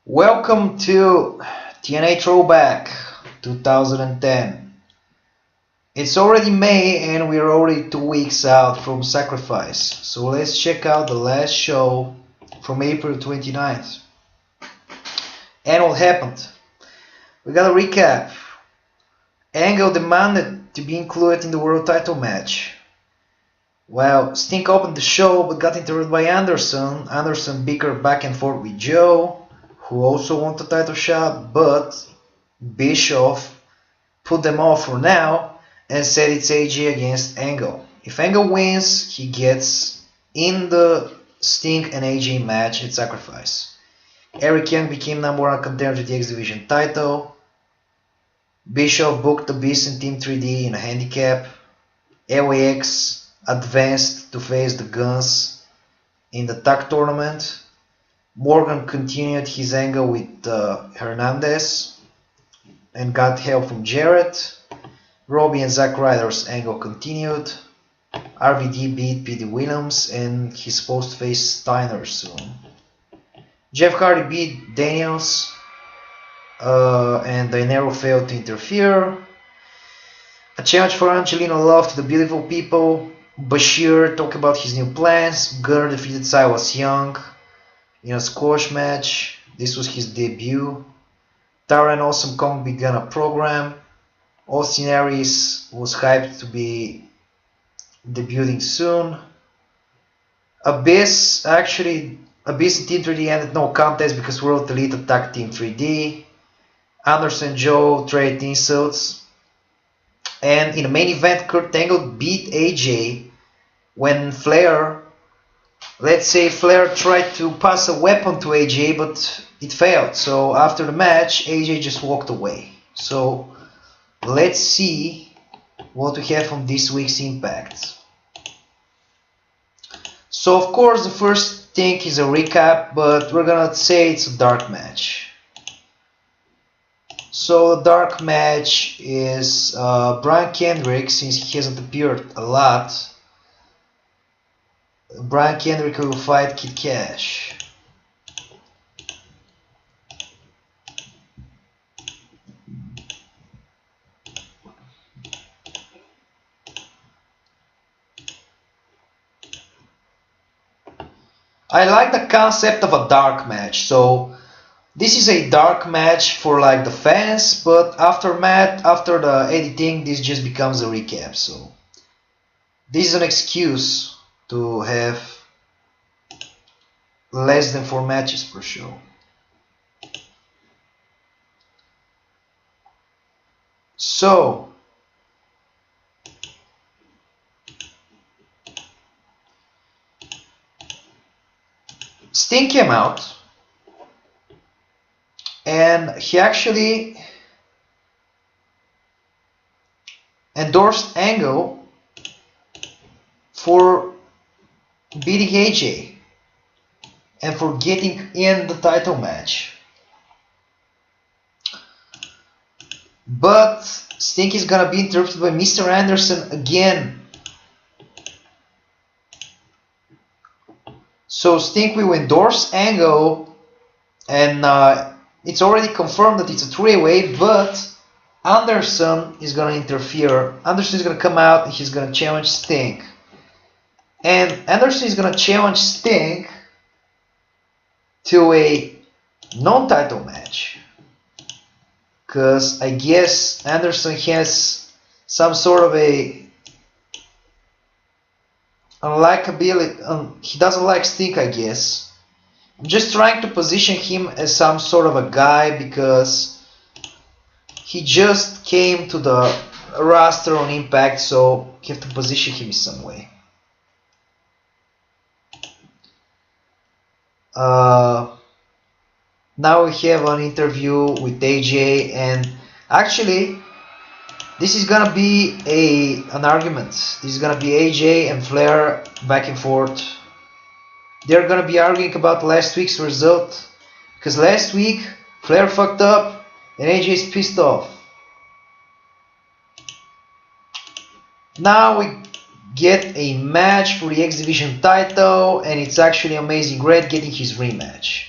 Welcome to TNA Throwback 2010. It's already May and we're already 2 weeks out from Sacrifice. So let's check out the last show from April 29th. And what happened? We got a recap. Angle demanded to be included in the world title match. Well, Sting opened the show but got interrupted by Anderson. Anderson bickered back and forth with Joe, who also wanted a title shot, but Bischoff put them off for now and said it's AJ against Angle. If Angle wins, he gets in the Sting and AJ match at Sacrifice. Eric Young became #1 contender to the X Division title. Bischoff booked the Beast and Team 3D in a handicap. LAX advanced to face the Guns in the tag tournament. Morgan continued his angle with Hernandez and got help from Jarrett. Robbie and Zack Ryder's angle continued. RVD beat Petey Williams and he's supposed to face Steiner soon. Jeff Hardy beat Daniels and Dinero failed to interfere. A challenge for Angelina Love to the Beautiful People. Bashir talked about his new plans. Gunner defeated Silas Young in a squash match. This was his debut. Tara and Awesome Kong began a program. Austin Aries was hyped to be debuting soon. Abyss and Team 3D ended no contest because World Elite attacked Team 3D. Anderson and Joe traded insults. And in the main event, Kurt Angle beat AJ when Flair tried to pass a weapon to AJ, but it failed. So after the match, AJ just walked away. So let's see what we have from this week's Impact. So of course the first thing is a recap, but we're gonna say it's a dark match. So the dark match is Brian Kendrick, since he hasn't appeared a lot. Brian Kendrick will fight Kid Cash. I like the concept of a dark match, so this is a dark match for like the fans, but after the editing, this just becomes a recap. So this is an excuse to have less than 4 matches per show. So Sting came out and he actually endorsed Angle for beating AJ and for getting in the title match. But Sting is gonna be interrupted by Mr. Anderson again. So Sting will endorse Angle, and it's already confirmed that it's a 3-way, but Anderson is gonna interfere. Anderson is gonna come out and he's gonna challenge Sting. And Anderson is gonna challenge Sting to a non-title match. Because I guess Anderson has some sort of a unlikability. He doesn't like Sting, I guess. I'm just trying to position him as some sort of a guy because he just came to the roster on Impact, so you have to position him in some way. Now we have an interview with AJ, and actually this is gonna be an argument. This is gonna be AJ and Flair back and forth. They're gonna be arguing about last week's result, because last week Flair fucked up and AJ is pissed off. Now we get a match for the X Division title, and it's actually Amazing Red getting his rematch.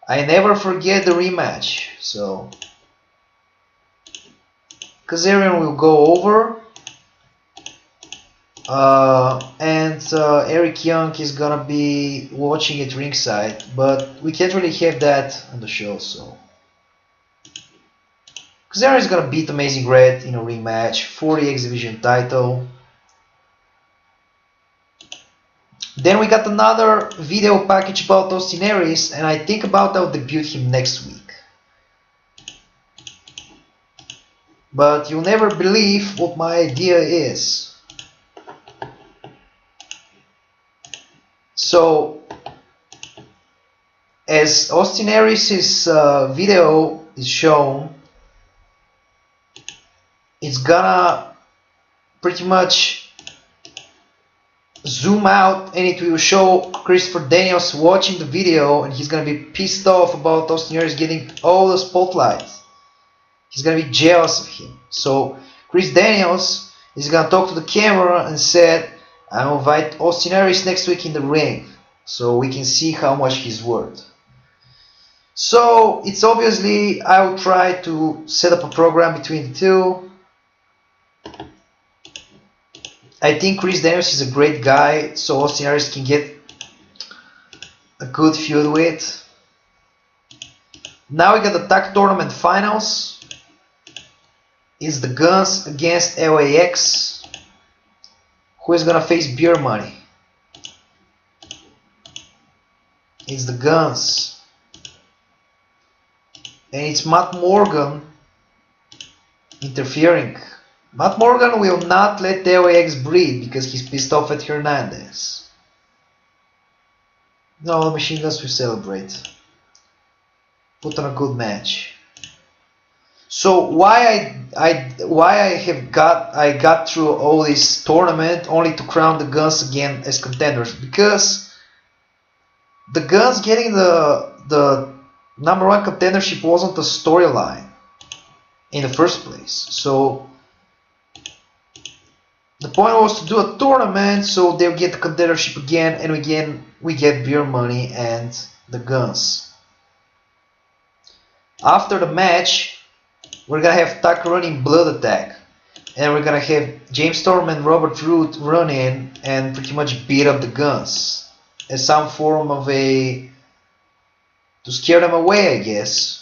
I never forget the rematch. So Kazarian will go over, and Eric Young is gonna be watching it ringside, but we can't really have that on the show. So Kazarian is gonna beat Amazing Red in a rematch for the X Division title. Then we got another video package about Austin Aries, and I think about I'll debut him next week. But you'll never believe what my idea is. So, as Austin Aries' video is shown, it's gonna pretty much zoom out and it will show Christopher Daniels watching the video, and he's gonna be pissed off about Austin Aries getting all the spotlight. He's gonna be jealous of him. So Chris Daniels is gonna talk to the camera and said, "I'll invite Austin Aries next week in the ring, so we can see how much he's worth." So it's obviously I'll try to set up a program between the two. I think Chris Daniels is a great guy, so Austin Aries can get a good feud with. Now we got the tag tournament finals. It's the Guns against LAX. Who is gonna face Beer Money? It's the Guns. And it's Matt Morgan interfering. Matt Morgan will not let the LAX breathe because he's pissed off at Hernandez. No, Machine Guns will celebrate. Put on a good match. So why I got through all this tournament only to crown the Guns again as contenders? Because the Guns getting the number one contendership wasn't a storyline in the first place. So the point was to do a tournament so they'll get the contendership again, and again we get Beer Money and the Guns. After the match, we're gonna have Tucker running Blood Attack, and we're gonna have James Storm and Robert Roode run in and pretty much beat up the Guns as some form of to scare them away, I guess.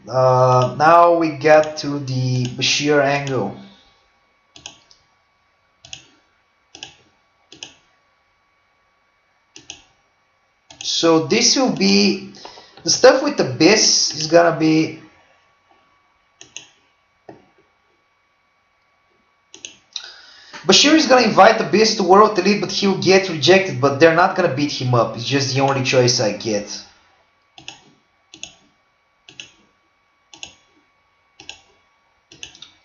Now we got to the Bashir angle. So this will be the stuff with the Abyss is gonna be Bashir is gonna invite the Abyss to World Elite, but he'll get rejected, but they're not gonna beat him up. It's just the only choice I get.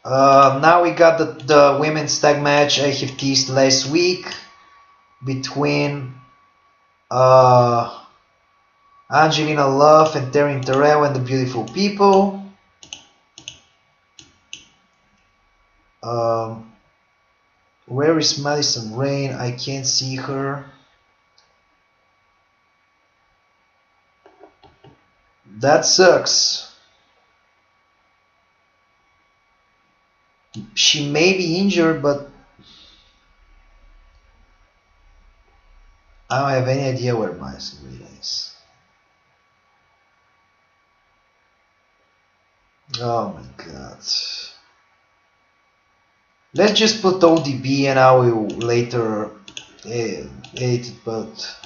Now we got the women's tag match I have teased last week between Angelina Love and Taryn Terrell and the Beautiful People. Where is Madison Rain? I can't see her. That sucks. She may be injured, but I don't have any idea where Madison Rain is. Oh my god. Let's just put ODB and I will later edit it, but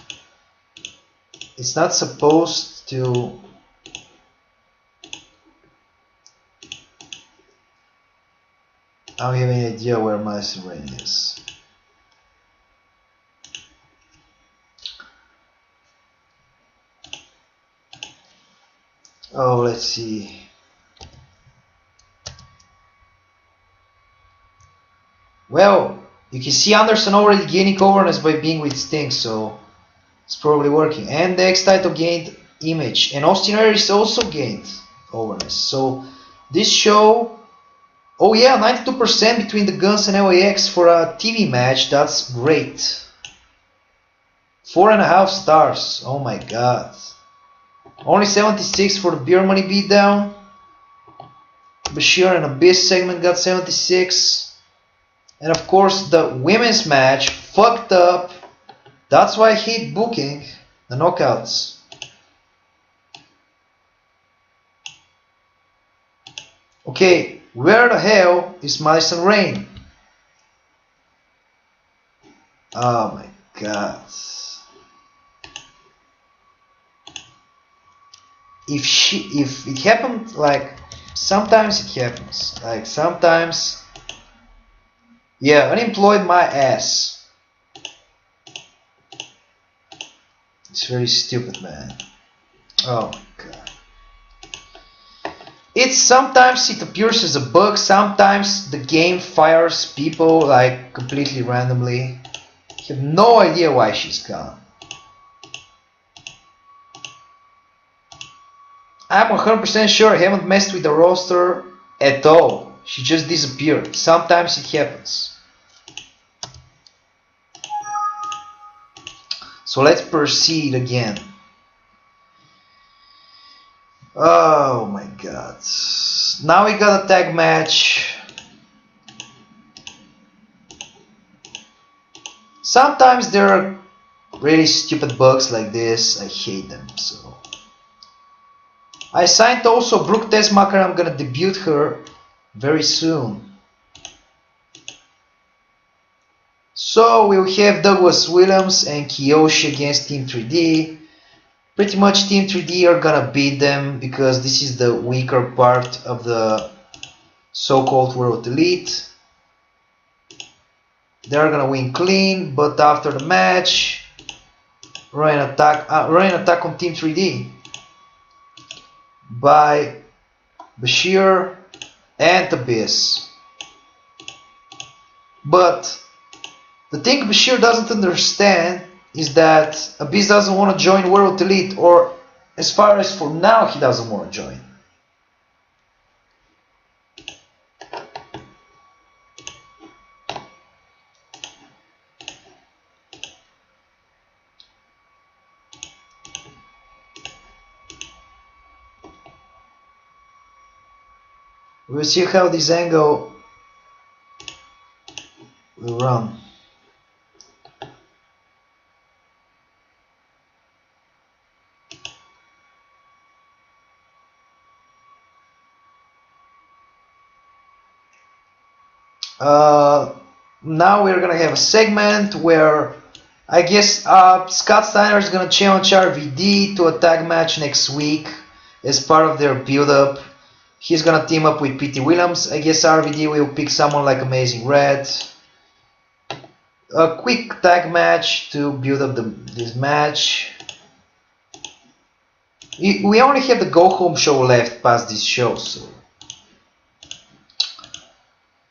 it's not supposed to. I don't have any idea where Madison Rain is. Oh, let's see. Well, you can see Anderson already gaining overness by being with Sting, so it's probably working. And the X title gained image, and Austin Aries also gained overness. So this show Oh yeah, 92% between the Guns and LAX for a TV match. That's great. 4.5 stars. Oh my god. Only 76 for the Beer Money beatdown. Bashir and Abyss segment got 76. And of course the women's match fucked up. That's why I hate booking the knockouts. Okay, where the hell is Madison Rain? Oh my god. If it happened, like, sometimes it happens. Like, sometimes, yeah, unemployed my ass. It's very stupid, man. Oh my god. Sometimes it appears as a bug, sometimes the game fires people like completely randomly. I have no idea why she's gone. I'm 100% sure I haven't messed with the roster at all. She just disappeared. Sometimes it happens. So let's proceed again. Oh my god. Now we got a tag match. Sometimes there are really stupid bugs like this. I hate them so. I signed also Brooke Tessmacher. I'm gonna debut her very soon. So we'll have Douglas Williams and Kiyoshi against Team 3D. Pretty much Team 3D are gonna beat them because this is the weaker part of the so-called World Elite. They're gonna win clean, but after the match, running attack on Team 3D by Bashir and Abyss. But the thing Bashir doesn't understand is that Abyss doesn't want to join World Elite, or as far as for now he doesn't want to join. We'll see how this angle will run. Now we're gonna have a segment where I guess Scott Steiner is gonna challenge RVD to a tag match next week as part of their build-up. He's gonna team up with Pete Williams. I guess RVD will pick someone like Amazing Red. A quick tag match to build up this match. We only have the go home show left past this show, so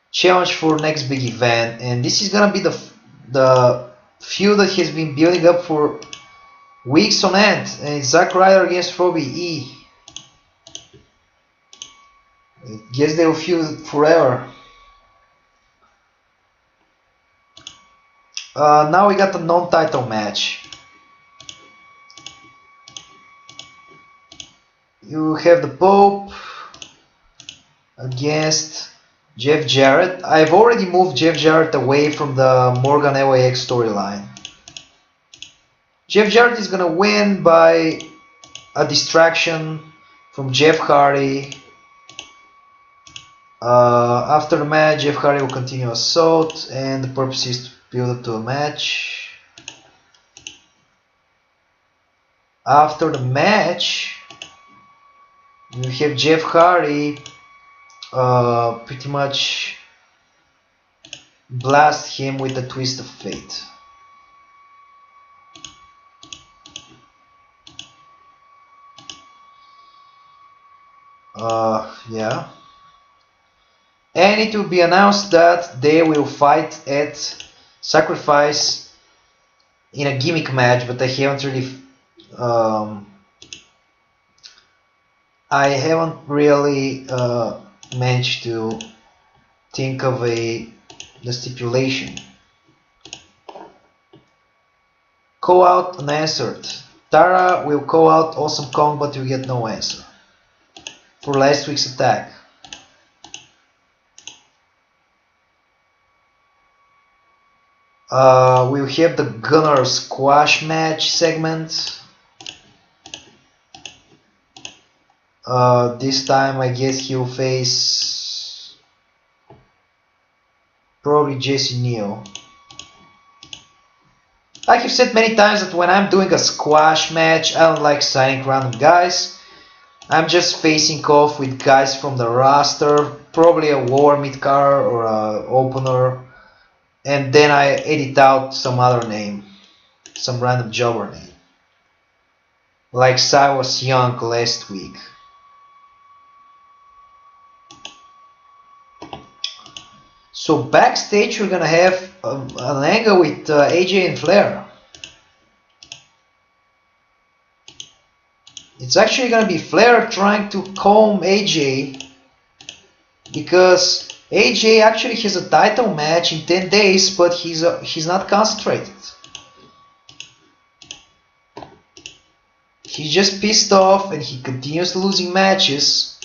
challenge for next big event, and this is gonna be the feud that has been building up for weeks on end, and it's Zack Ryder against Robbie E. I guess they will feud forever. Now we got the non-title match. You have the Pope against Jeff Jarrett. I've already moved Jeff Jarrett away from the Morgan LAX storyline. Jeff Jarrett is gonna win by a distraction from Jeff Hardy. After the match, Jeff Hardy will continue assault, and the purpose is to build up to a match. After the match, you have Jeff Hardy pretty much blast him with a twist of fate. Yeah. And it will be announced that they will fight at Sacrifice in a gimmick match, but I haven't really managed to think of the stipulation. Call out unanswered. Tara will call out Awesome Kong, but you get no answer for last week's attack. We'll have the Gunner squash match segment. This time I guess he'll face probably Jesse Neal. Like I've said many times that when I'm doing a squash match, I don't like signing random guys. I'm just facing off with guys from the roster, probably a lower mid-card or a opener, and then I edit out some other name, some random jobber name. Like Cyrus Young last week. So backstage we're gonna have an angle with AJ and Flair. It's actually gonna be Flair trying to calm AJ because AJ actually has a title match in 10 days, but he's not concentrated. He's just pissed off and he continues losing matches.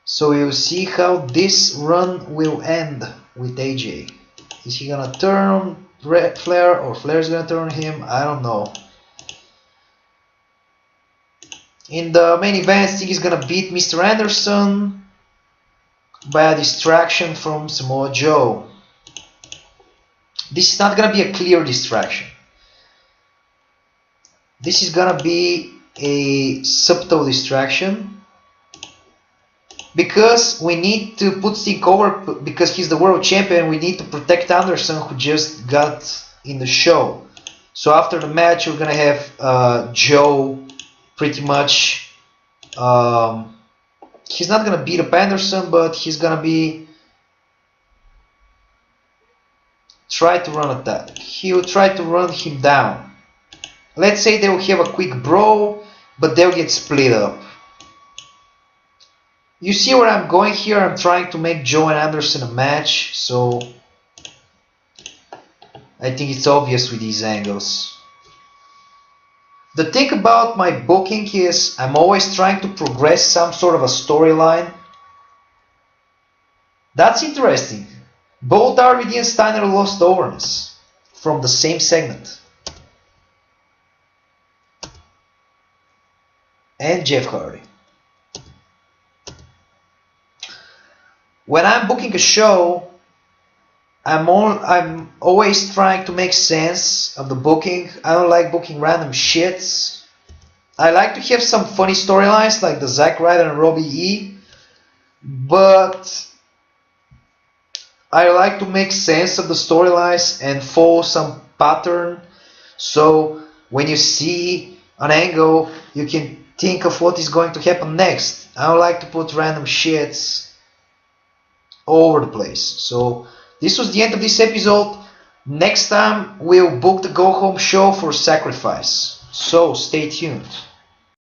So we'll see how this run will end with AJ. Is he gonna turn Flair or Flair's gonna turn him? I don't know. In the main event, Sting is gonna beat Mr. Anderson by a distraction from Samoa Joe. This is not gonna be a clear distraction. This is gonna be a subtle distraction. Because we need to put Sting over, because he's the world champion, we need to protect Anderson, who just got in the show. So after the match, we're gonna have Joe pretty much. He's not gonna beat up Anderson, but he's gonna be try to run attack. He will try to run him down. Let's say they will have a quick brawl, but they'll get split up. You see where I'm going here? I'm trying to make Joe and Anderson a match, so I think it's obvious with these angles. The thing about my booking is I'm always trying to progress some sort of a storyline. That's interesting. Both RVD and Steiner lost overness from the same segment. And Jeff Hardy. When I'm booking a show, I'm always trying to make sense of the booking. I don't like booking random shits. I like to have some funny storylines like the Zack Ryder and Robbie E. But I like to make sense of the storylines and follow some pattern. So when you see an angle, you can think of what is going to happen next. I don't like to put random shits all over the place. So this was the end of this episode. Next time we'll book the go home show for Sacrifice. So stay tuned.